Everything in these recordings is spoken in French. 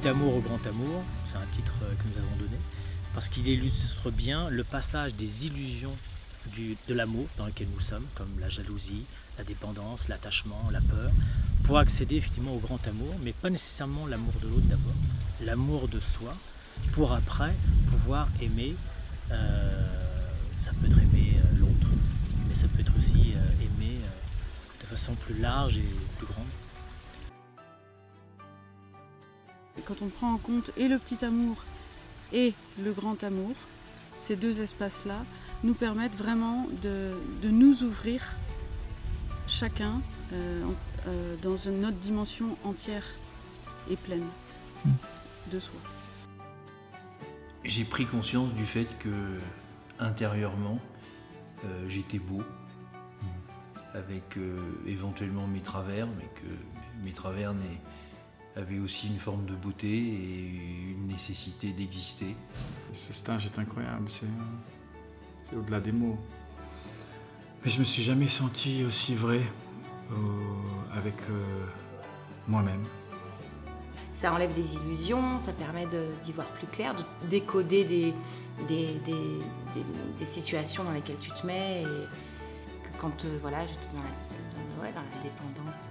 Petit amour au grand amour, c'est un titre que nous avons donné, parce qu'il illustre bien le passage des illusions de l'amour dans lequel nous sommes, comme la jalousie, la dépendance, l'attachement, la peur, pour accéder effectivement au grand amour, mais pas nécessairement l'amour de l'autre d'abord, l'amour de soi, pour après pouvoir aimer, ça peut être aimer l'autre, mais ça peut être aussi aimer de façon plus large et plus grande. Quand on prend en compte et le petit amour et le grand amour, ces deux espaces-là nous permettent vraiment de nous ouvrir chacun dans une autre dimension entière et pleine de soi. J'ai pris conscience du fait que intérieurement j'étais beau, avec éventuellement mes travers, mais que mes travers avaient aussi une forme de beauté et une nécessité d'exister. Ce stage est incroyable, c'est au-delà des mots. Mais je me suis jamais senti aussi vrai avec moi-même. Ça enlève des illusions, ça permet d'y voir plus clair, de décoder des situations dans lesquelles tu te mets, et que quand voilà, j'étais dans la dépendance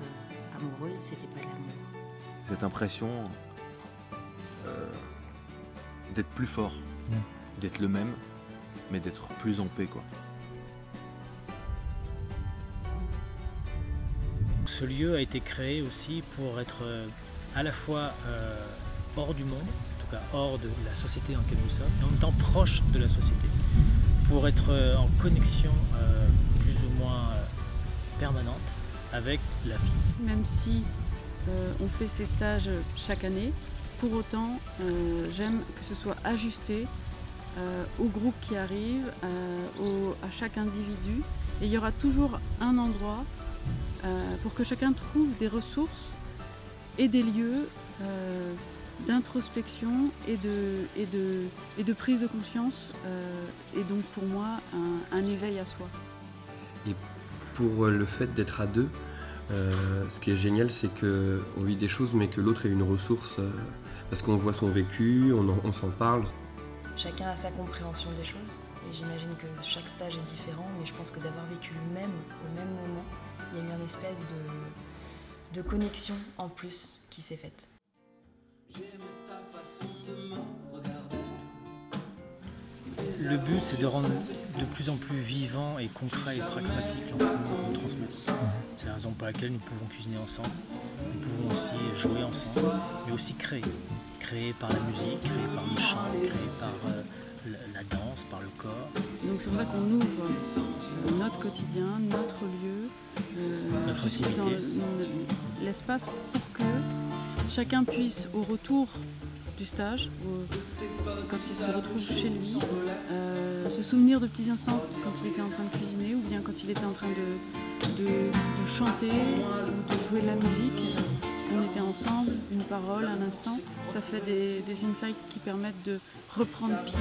amoureuse, c'était pas de l'amour. Cette impression d'être plus fort, d'être le même, mais d'être plus en paix, quoi. Ce lieu a été créé aussi pour être à la fois hors du monde, en tout cas hors de la société dans laquelle nous sommes, et en même temps proche de la société, pour être en connexion plus ou moins permanente avec la vie. Même si on fait ces stages chaque année, pour autant j'aime que ce soit ajusté au groupe qui arrive, à chaque individu, et il y aura toujours un endroit pour que chacun trouve des ressources et des lieux d'introspection et de prise de conscience, et donc pour moi un éveil à soi. Et pour le fait d'être à deux, ce qui est génial, c'est qu'on vit des choses mais que l'autre est une ressource, parce qu'on voit son vécu, on s'en parle. Chacun a sa compréhension des choses, et j'imagine que chaque stage est différent, mais je pense que d'avoir vécu le même au même moment, il y a eu une espèce de connexion en plus qui s'est faite. Le but, c'est de rendre de plus en plus vivant et concret et pragmatique l'enseignement qu'on transmet. C'est la raison pour laquelle nous pouvons cuisiner ensemble, nous pouvons aussi jouer ensemble, mais aussi créer. Créer par la musique, créer par le chant, créer par la danse, par le corps. Donc c'est pour ça qu'on ouvre notre quotidien, notre lieu, notre intimité, dans l'espace pour que chacun puisse, au retour du stage, quand il se retrouve chez lui, se souvenir de petits instants quand il était en train de cuisiner, ou bien quand il était en train de chanter ou de jouer de la musique. On était ensemble, une parole, un instant. Ça fait des insights qui permettent de reprendre pied,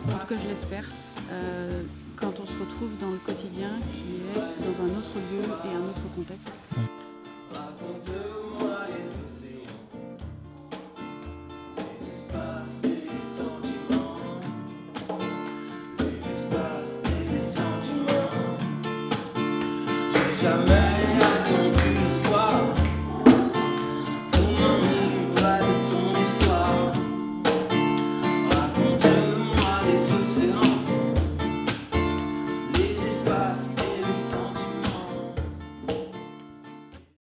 en tout cas je l'espère, quand on se retrouve dans le quotidien qui est dans un autre lieu et un autre contexte. Jamais